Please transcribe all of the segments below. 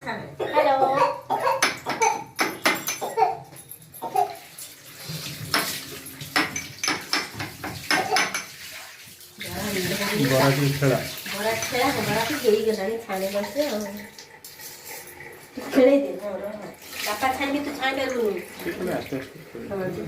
Hello बड़ा की खेला बड़ा खेला बड़ा की गई गलानी छाने बसे खेले दे पापा छान के तो छान कर लूं आस्ते आस्ते हां तो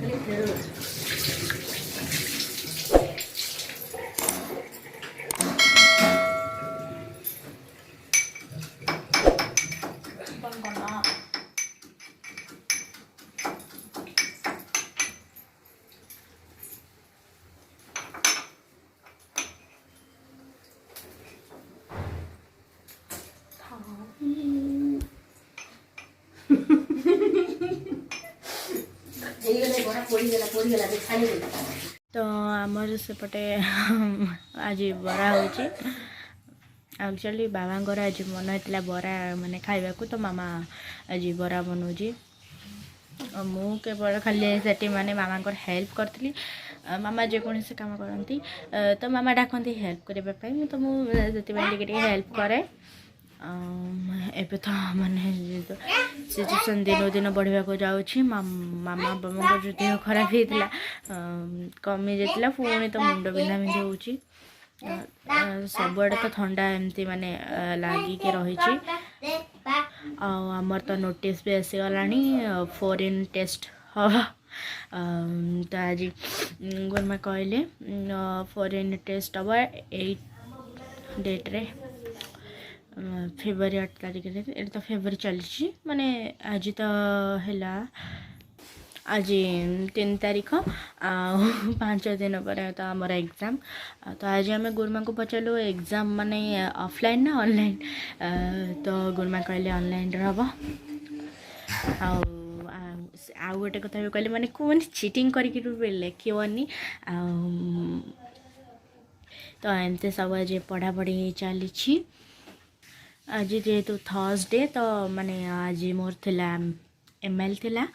खेल तो आमर सेपटे आज बरा हो एक्चुअली बाबा आज मन होता बरा माने खाइबा को तो मामा आज बरा बनाऊँगी मु केवल खाली से माने मामा हेल्प करी मामा जेकोसी काम करती तो मामा डाकती हेल्प करने तो मुझे हेल्प करे एबे तो माने सिचुएसन दिन दिन बढ़िया को जाऊँगी मामा बाबा जो देह खराब होता कमी जाता पुणी तो मुंड बिंधा बिंधी हो सबुआड़े तो ठंडा एमती माने लागिकी रही आमर तो नोटिस भी आसीगला फॉरेन टेस्ट हम तो आज गुरमा कहले फॉरेन टेस्ट हम 8 डेट रे फेब्रुआरी 8 तारिख ये तो फेब्रुआरी चली माने आज तो है आज 3 तारिख 5 दिन पर तो आमर एग्जाम तो आज आम गुरमा को पचारू एग्जाम माने ऑफलाइन ना ऑनलाइन तो गुरमा कहले ऑनलाइन हम आउ गोटे कथा भी कहले माने कौन चीटिंग करके लिखनी तो एमती सब आज पढ़ापढ़ी चली आज जेहेतु थर्सडे तो माने आज मोर थिला एमएल थिला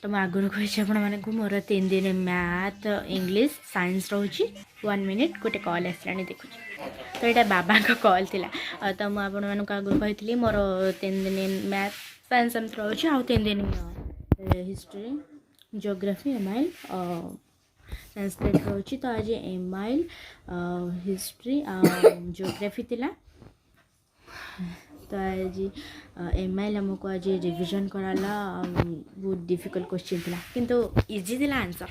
तो मैं आगुरी कही आपण माने मोर 3 दिन मैथ इंग्लिश साइंस रोची 1 मिनिट गोटे कॉल आसला देखुँ तो यहाँ बाबा का कॉल थिला तो मुझे आपण मानक आगुरी कही मोर 3 दिन मैथ साइंस एमती रोची आउ 3 दिन हिस्ट्री जियोग्राफी एमआईएल संस्कृत रोची तो आज एमआईएल हिस्ट्री जियोग्राफी थिला तो आज एमआईएल हमको आज रिविजन कराला बहुत डिफिकल्ट क्वेश्चन थिला किंतु इजी थिला आंसर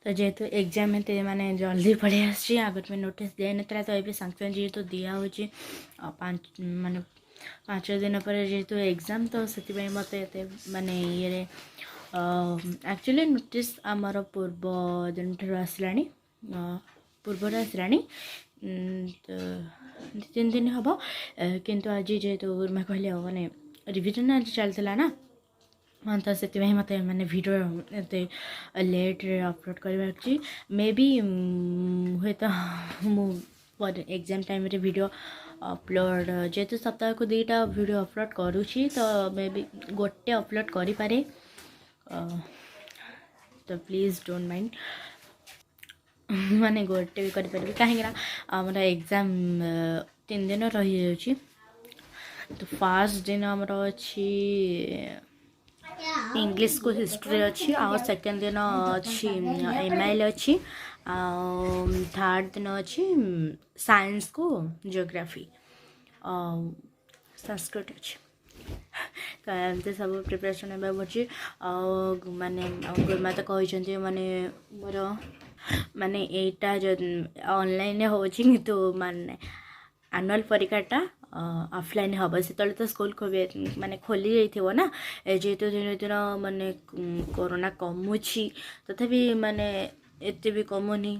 तो जेहेतु एग्जाम में माने जल्दी पढ़े आसी आगे में नोटिस दिया ना तो ये सांगे जेहेतु दिया हो 5 दिन पर जेहेतु एग्जाम तो से मत माने ये एक्चुअली नोटिस आमर पूर्व दिन ठार आसला पूर्वर आसला तो 2-3 दिन हम किंतु आज जेहेतु गुरमा कहले माने रिविजन आज चलता ना हाँ तो से मत मैंने वीडियो लेट अपलोड कर मे बी हुए तो मुझे एग्जाम टाइम रे वीडियो अपलोड जेहेतु सप्ताह को 2टा वीडियो अपलोड करुँची तो मे बी गोटे अपलोड करि पारे तो प्लीज डोंट माइंड माने गोटे भी करें कहीं आमर एग्जाम 3 दिन रही जाऊँगी तो फास्ट दिन आमर अच्छी इंग्लिश को हिस्ट्री अच्छी आ सेकेंड दिन अच्छी एमआईएल अच्छी थर्ड दिन अच्छी साइंस को जियोग्राफी संस्कृत अच्छी तो एमती सब प्रिपरेशन पड़ी माने गुरमा तो कहते माने मोर माने एटा जो ऑनलाइन होची तो माने एनुअल परीक्षाटा ऑफलाइन हम से तो स्कूल माने खोली जाइथिबो ना जेहेतु दिन दिन माने कोरोना कमुची तथापि माने एते भी कमुनी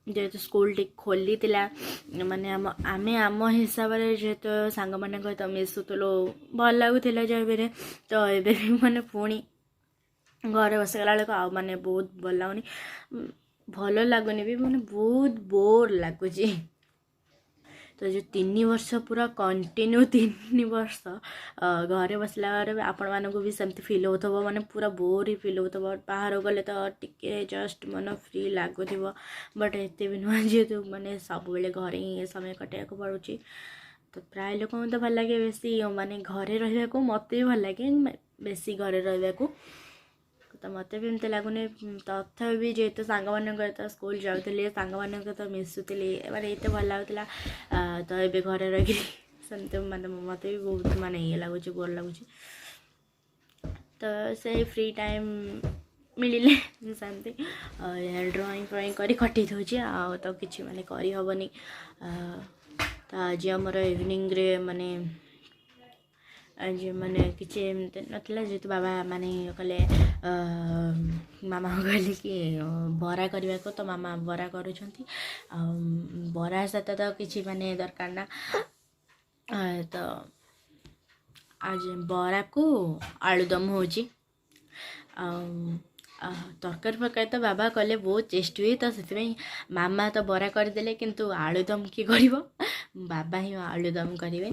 जेहेतु स्कूल टी खोली तिला माने आमे आम हिसाब से जेहेतु सांग माने सहित मिशुलो भल लगुला जब तो ये माने पुणी घर बसगला बेलू आ माने बहुत भल लगुनि भल लगुनि भी माने बहुत बोर लगुच तो जो 3 वर्ष पूरा कंटिन्यू 3 वर्ष घरे बसला आपण मानक भी सेमती फील होथबो माने पूरा बोर ही फील होथबो बाहर गले तो टिके जस्ट मन फ्री लागुथिबो बट एते भी नुह जेहेतु माने सब बेले घरे ही समय कटाइक पड़ुची तो प्राय लोक तो भल लगे बेसी माने घरे रहा मत भी भल लगे बेसी घरे रहा तो मत भी एमती लगुनि तथापि जेहेतु सांग मान स्कूल जाऊे सांग मान तो मिशुली माने ये भल लगुला तो ये घरे रही सेमती माने मत भी बहुत माने ये लगुच बोर लगुच तो से फ्री टाइम मिले सेमती ड्रॉइंग फ्रॉइंग करी कटि दूची आ तो किसी माने करी हबनी तो आज आमर इवनिंग रे माने आज माने किसी एमती नाला जेहेतु बाबा माने कले मामा कहले कि बरा करने को तो मामा बरा करुँच बरा सहित तो किसी माने दरकार ना तो आज बरा को आलुदम होची तरकारी फरकारी तो बाबा कले बहुत टेस्ट हुए तो से मामा तो बरा करदे किंतु आलुदम किए कर बाबा ही आलुदम करेंगे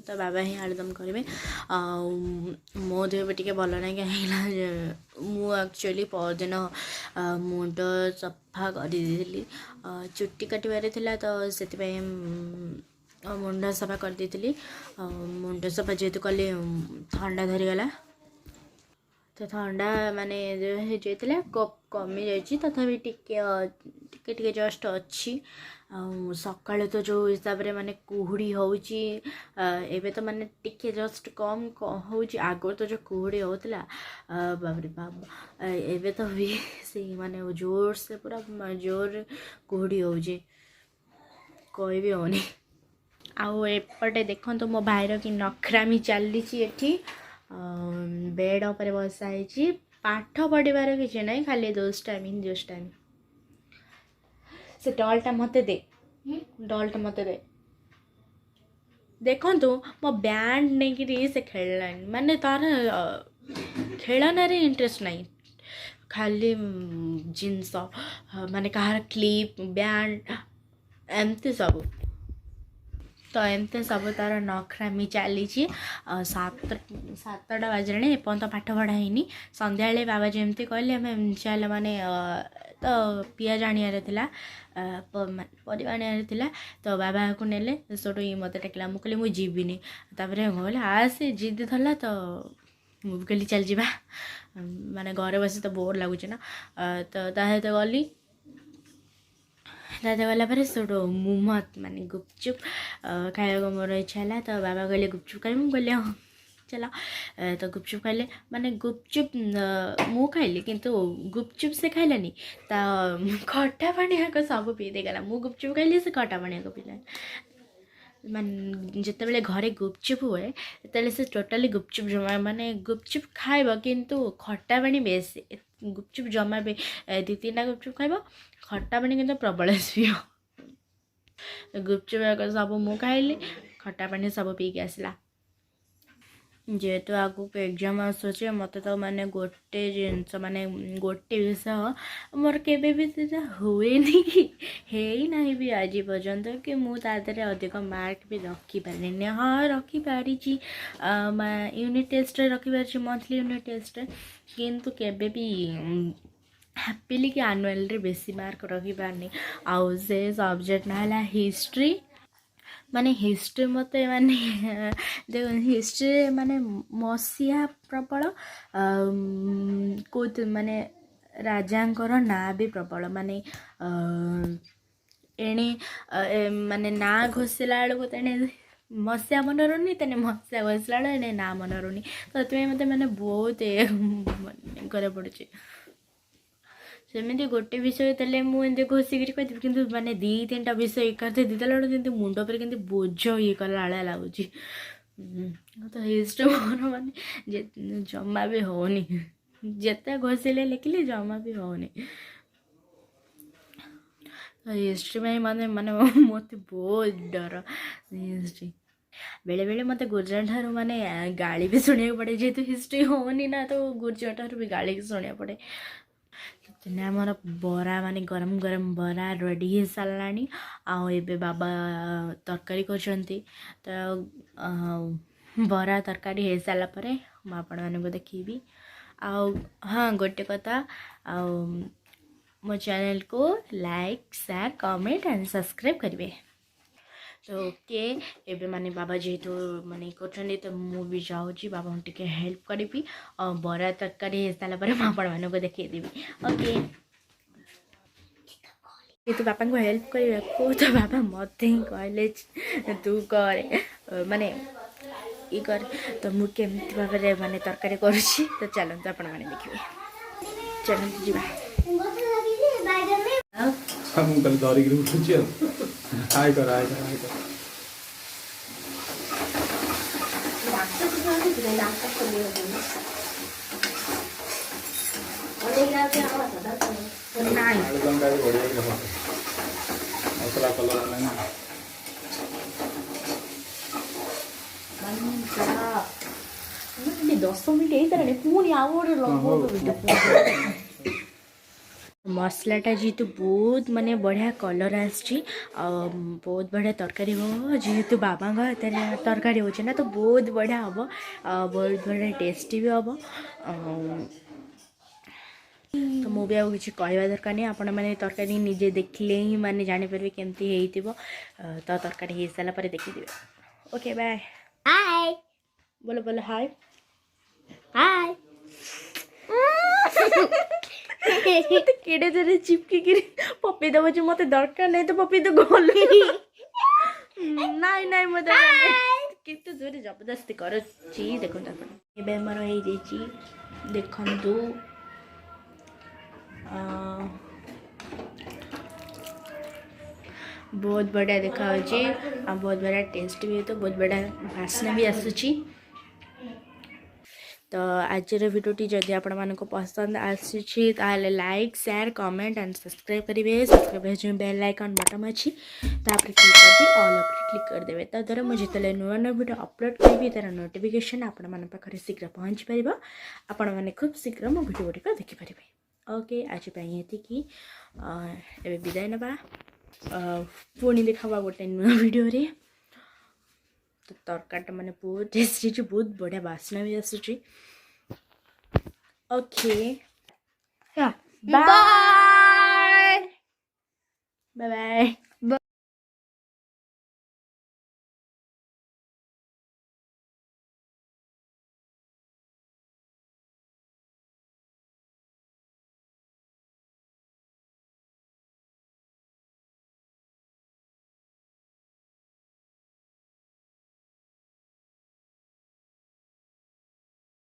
तो बाबा ही आलुदम करेंगे मो देह भी टे भल ना कहीं मुझे परदिन मुंड सफा करदी चुट्टी काटबार तो से मुंड सफा करदी मुंड सफा जेहेतु कले ठंडा धरीगला तो ठंडा माने जो कमी जाइए तथापि टिके जस्ट अच्छी सकाल तो जो हिसाब रे माने कुहुड़ी होउची एबे तो माने टिके जस्ट कम होउची आगो तो जो कुहुड़ी होतला बाबरे बाब एबे तो भी से माने जोर से पूरा जोर कुहुड़ी होउची कोई भी होनी आउ एपटे देखो मो भाईर कि नखरामी चली एठी बेड पर बसाई पाठ पढ़ार किसी ना खाली दोस टाइम से डलटा मत दे डलटा मत दे देखु मो बैंड नहीं से खेलानी माने तार खेलन इंटरेस्ट नहीं खाली जिनस माने कहार क्लिप बैंड एमती सब तो एमती सब तार नखरामी चली 7टा बाजलाणी एपर्त पाठ पढ़ाई संध्या बाबा जमती कहले आम चल माने तो पियाज आनियार थिला परिवा आनियार थिला तो बाबा को नेले सोटो ये मत टेकला मुझे मुझे जीविनी तापर कहले आसे जिद धरला तो मुझे कहली चल जा माने घरे बस तो बोर लगुच ना तो सहित गली दादा गला पर सोटो मुमत माने गुपचुप खाया मोर इच्छा है तो बाबा कहले गुपचुप खाई मुझे कहले हाँ चला तो गुपचुप खाइले माने गुपचुप मु खाइली किंतु गुपचुप से खाइलानी तो खट्टा पानी सब पी देगला मु गुपचुप खाइली से खट्टा पानी पीला जिते घरे गुपचुप हुए तो से टोटाली गुपचुप जमा माने गुपचुप खाइब किंतु खट्टा पानी बेस गुपचुप जमा भी 2-3टा गुपचुप खाइब खट्टा पानी किंतु प्रबल पियो गुपचुप सब मु खाइली खट्टा पानी सब पी के आसला जेहेतु आगू एग्जाम आसूचे मत तो माने गोटे जिनस माने गोटे विषय मोर केबे भी हुए नहीं कि है ही नहीं भी आज पर्यंत कि मुझे अधिक मार्क भी रखी पारे हाँ रखी पारी यूनिट टेस्ट रखी पारी मंथली यूनिट टेस्ट किंतु केबे भी हैप्पीली कि एनुअल रे बेसी मार्क रखी पारनी आउ से सब्जेक्ट ना हिस्ट्री माने हिस्ट्री मत माने देख हिस्ट्री माने मसीहा प्रबल को माने राजांकर ना भी प्रबल माने एणे माने ना घोषला बेलू तेणे मसीहा मन रुनी तेने मसीहा घोषला बेलू एणे ना मन रुनी तो मत माने बहुत करे पड़े सेमती गोटे विषय तेल मुझे घोषिक कह कि माने 2-3टा विषय एकाथे देदेला बेलू मुंड पर के बोझ ये कला लगुच तो हिस्ट्री मोर माने जमा भी होनी जिते घोषिले लिखिले जमा भी होनी हिस्ट्री में माने माने मत बहुत डर हिस्ट्री बेले बेले मत गुर्जन ठार माने गाली भी शुणा पड़े जेहेतु हिस्ट्री होनी ना तो गुर्जन ठार भी गाली शुणा पड़े आमर बरा माने गरम गरम बरा रेडी हो सारा आउ ए बाबा तरकारी कर बरा तरकारी हो सारापर मुझे देखी आउ हाँ गोटे कथा मो चैनल को like share comment and subscribe करेंगे। तो ओके एबे माने बाबा जेहेतु माने कर तो मुझे जाऊँगी बाबा टे हेल्प करी और बरा तरकारी हो सारापर आपण को देखदेवी। ओके तो बापा को हेल्प करने को तो बाबा मत ही कहले तू कर माने ये कर तो मुझे केमती भाव में माने तरकारी करुँची तो चलते आपण मैंने देखिए चलते जी हम कल धरिक उठुची हाय कर हाय कर हाय कर एकदम गाड़ी बढ़िया मसला कलर ना 10 मिनट यही पुणी आउ मसलाटा जेहेतु बहुत माने बढ़िया कलर आसी बहुत बढ़िया तरकारी हो जेहेतु बाबा तरकारी हो ना तो बहुत बढ़िया हम बहुत बढ़िया टेस्टी भी हम तो मुझे आउ कि कहवा दरकार नहीं आपण मैंने तरकारी निजे देखले ही माने जानीपर केमती हो तो तरकारी हो सारा देखीदे। ओके बाय हाय बोलो बोलो हाय हाय मत केड़े जरे चिपकी गिरी पपी दब जो मत दरकार नहीं तो पपी तो गल नाई नाई मत कितने जोरे जबरदस्ती कर देखो ये मोर हो देखु बहुत बढ़िया देखा बहुत बढ़िया टेस्ट भी तो बहुत बढ़िया वासना भी आसूची। तो आज भिडियोटी जदि आपण मानक पसंद आसूची ताले like share comment and subscribe करेंगे। सब्सक्राइब जो बेल आइकन बटन अच्छी तापर क्लिक कर ऑल पर क्लिक करदे तो द्वारा मुझे जितने नुआ नुआ भिडियो अपलोड करी तार नोटिफिकेशन आपण मान पाखरे शीघ्र पहुँची पार आपण मैंने खूब शीघ्र मो भिडियो गुड़िक देखिपारे। ओके आज ये विदाय नवा पुणी देखा गोटे नुआ वीडियो रे। तो तरकारीटा मैंने बहुत टेस्टी बहुत बढ़िया बास्ना भी आसूची। Okay bye.